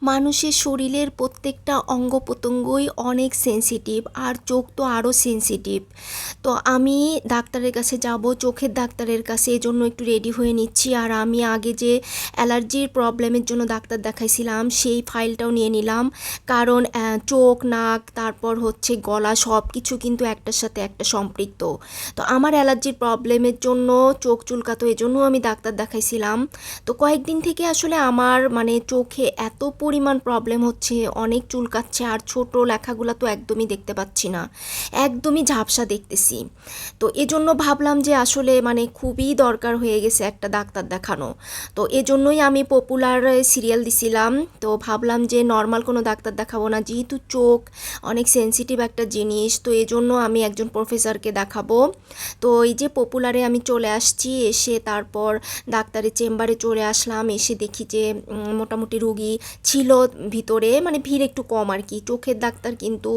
মানুষের শরীরের প্রত্যেকটা অঙ্গ প্রত্যঙ্গই অনেক সেনসিটিভ, আর চোখ তো আরও সেনসিটিভ। তো আমি ডাক্তারের কাছে যাব, চোখের ডাক্তারের কাছে, এজন্য একটু রেডি হয়ে নিচ্ছি। আর আমি আগে যে অ্যালার্জির প্রবলেমের জন্য ডাক্তার দেখাইছিলাম সেই ফাইলটাও নিয়ে নিলাম, কারণ চোখ, নাক, তারপর হচ্ছে গলা, সব কিছু কিন্তু একটার সাথে একটা সম্পৃক্ত। তো আমার অ্যালার্জির প্রবলেমের জন্য চোখ চুলকাতো, এজন্য আমি ডাক্তার দেখাইছিলাম। তো কয়েকদিন থেকে আসলে আমার মানে চোখে এত পরিমাণ প্রবলেম হচ্ছে, অনেক চুলকাচ্ছে, আর ছোট লেখাগুলো তো একদমই দেখতে পাচ্ছি না, একদমই ঝাপসা দেখতেছি। তো এজন্য ভাবলাম যে আসলে মানে খুবই দরকার হয়ে গেছে একটা ডাক্তার দেখানো। তো এজন্যই আমি পপুলার সিরিয়াল দিছিলাম। তো ভাবলাম যে নর্মাল কোনো ডাক্তার দেখাবো না, যেহেতু চোখ অনেক সেনসিটিভ একটা জিনিস, তো এজন্য আমি একজন প্রফেসরকে দেখাবো। তো এই যে পপুলারে আমি চলে আসছি, এসে তারপর ডাক্তারের চেম্বারে চলে আসলাম। এসে দেখি যে মোটামুটি রুগী ছিল ভিতরে, মানে ভিড় একটু কম আর কি। চোখের ডাক্তার কিন্তু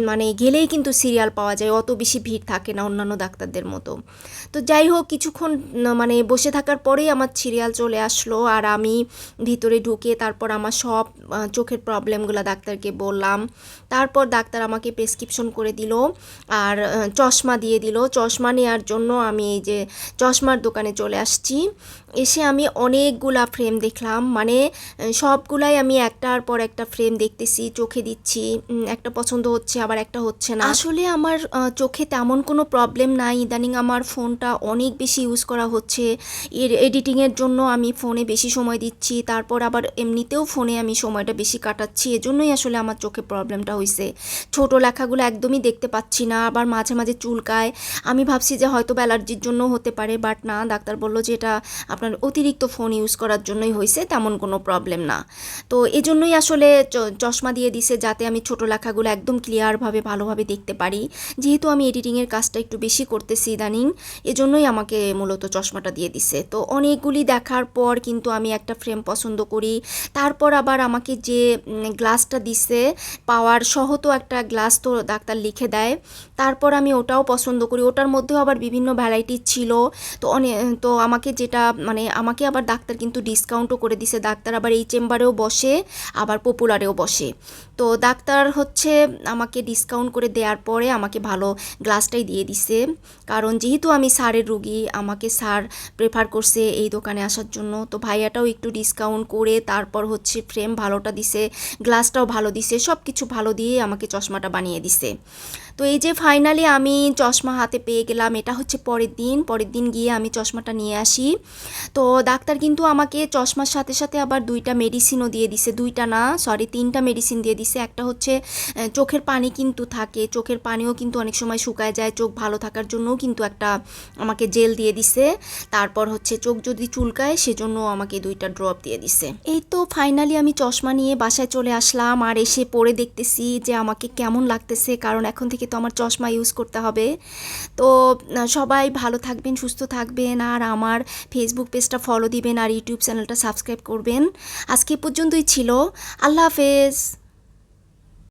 মানে গেলেই কিন্তু সিরিয়াল পাওয়া যায়, অত বেশি ভিড় থাকে না অন্যান্য ডাক্তারদের মতো। তো যাই হোক, কিছুক্ষণ মানে বসে থাকার পরেই আমার সিরিয়াল চলে আসলো, আর আমি ভিতরে ঢুকে তারপর আমার সব চোখের প্রবলেমগুলো ডাক্তারকে বললাম। তারপর ডাক্তার আমাকে প্রেসক্রিপশন করে দিল, আর চশমা দিয়ে দিল। চশমা নেওয়ার জন্য আমি এই যে চশমার দোকানে চলে আসছি। এসে আমি অনেকগুলা ফ্রেম দেখলাম, মানে সবগুলাই আমি একটার পর একটা ফ্রেম দেখতেছি, চোখে দিচ্ছি। একটা পছন্দ হচ্ছে, আবার একটা হচ্ছে না। আসলে আমার চোখে তেমন কোনো প্রবলেম নাই, ইদানিং আমার ফোনটা অনেক বেশি ইউজ করা হচ্ছে। এডিটিংয়ের জন্য আমি ফোনে বেশি সময় দিচ্ছি, তারপর আবার এমনিতেও ফোনে আমি সময়টা বেশি কাটাচ্ছি, এজন্যই আসলে আমার চোখে প্রবলেমটা হয়েছে। ছোট লেখাগুলো একদমই দেখতে পাচ্ছি না, আবার মাঝে মাঝে চুলকায়। আমি ভাবছি যে হয়তো অ্যালার্জির জন্য হতে পারে, বাট না, ডাক্তার বলল যে এটা আপনার অতিরিক্ত ফোন ইউজ করার জন্যই হয়েছে, তেমন কোনো প্রবলেম না। তো এজন্যই আসলে চশমা দিয়ে দিছে, যাতে আমি ছোট লেখাগুলো একদম ক্লিয়ারভাবে ভালোভাবে দেখতে পারি। যেহেতু আমি এডিটিংয়ের কাজটা একটু বেশি করতেছি ইদানিং, এজন্যই আমাকে মূলত চশমাটা দিয়ে দিছে। তো অনেকগুলি দেখার পর কিন্তু আমি একটা ফ্রেম পছন্দ করি। তারপর আবার আমাকে যে গ্লাসটা দিছে, পাওয়ার সহ তো একটা গ্লাস তো ডাক্তার লিখে দেয়, তারপর আমি ওটাও পছন্দ করি। ওটার মধ্যেও আবার বিভিন্ন ভ্যারাইটির ছিল। তো তো আমাকে যেটা মানে আমাকে আবার ডাক্তার কিন্তু ডিসকাউন্টও করে দিছে। ডাক্তার আবার এই চেম্বারেও বসে, আবার পপুলারেও বসে। তো ডাক্তার হচ্ছে আমাকে ডিসকাউন্ট করে দেওয়ার পরে আমাকে ভালো গ্লাসটাই দিয়ে দিছে, কারণ যেহেতু আমি স্যারের রুগী, আমাকে স্যার প্রেফার করছে এই দোকানে আসার জন্য। তো ভাইয়াটাও একটু ডিসকাউন্ট করে তারপর হচ্ছে ফ্রেম ভালোটা দিছে, গ্লাসটাও ভালো দিছে, সব কিছু ভালো দিয়ে আমাকে চশমাটা বানিয়ে দিছে। তো এই যে ফাইনালি আমি চশমা হাতে পেয়ে গেলাম। এটা হচ্ছে পরের দিন গিয়ে আমি চশমাটা নিয়ে আসি। তো ডাক্তার কিন্তু আমাকে চশমার সাথে সাথে আবার 2টা মেডিসিনও দিয়ে দিছে, 2টা না সরি 3টা মেডিসিন দিয়ে দিছে। একটা হচ্ছে চোখের পানি কিন্তু থাকে, চোখের পানিও কিন্তু অনেক সময় শুকায় যায়, চোখ ভালো থাকার জন্যও কিন্তু একটা আমাকে জেল দিয়ে দিছে। তারপর হচ্ছে চোখ যদি চুলকায় সেজন্য আমাকে 2টা ড্রপ দিয়ে দিছে। এই তো ফাইনালি আমি চশমা নিয়ে বাসায় চলে আসলাম, আর এসে পরে দেখতেছি যে আমাকে কেমন লাগতেছে, কারণ এখন থেকে তো আমার চশমা ইউজ করতে হবে। তো সবাই ভালো থাকবেন, সুস্থ থাকবেন, আর আমার ফেসবুক পেজটা ফলো দিবেন, আর ইউটিউব চ্যানেলটা সাবস্ক্রাইব করবেন। আজকে পর্যন্তই ছিল। আল্লাহ হাফেজ।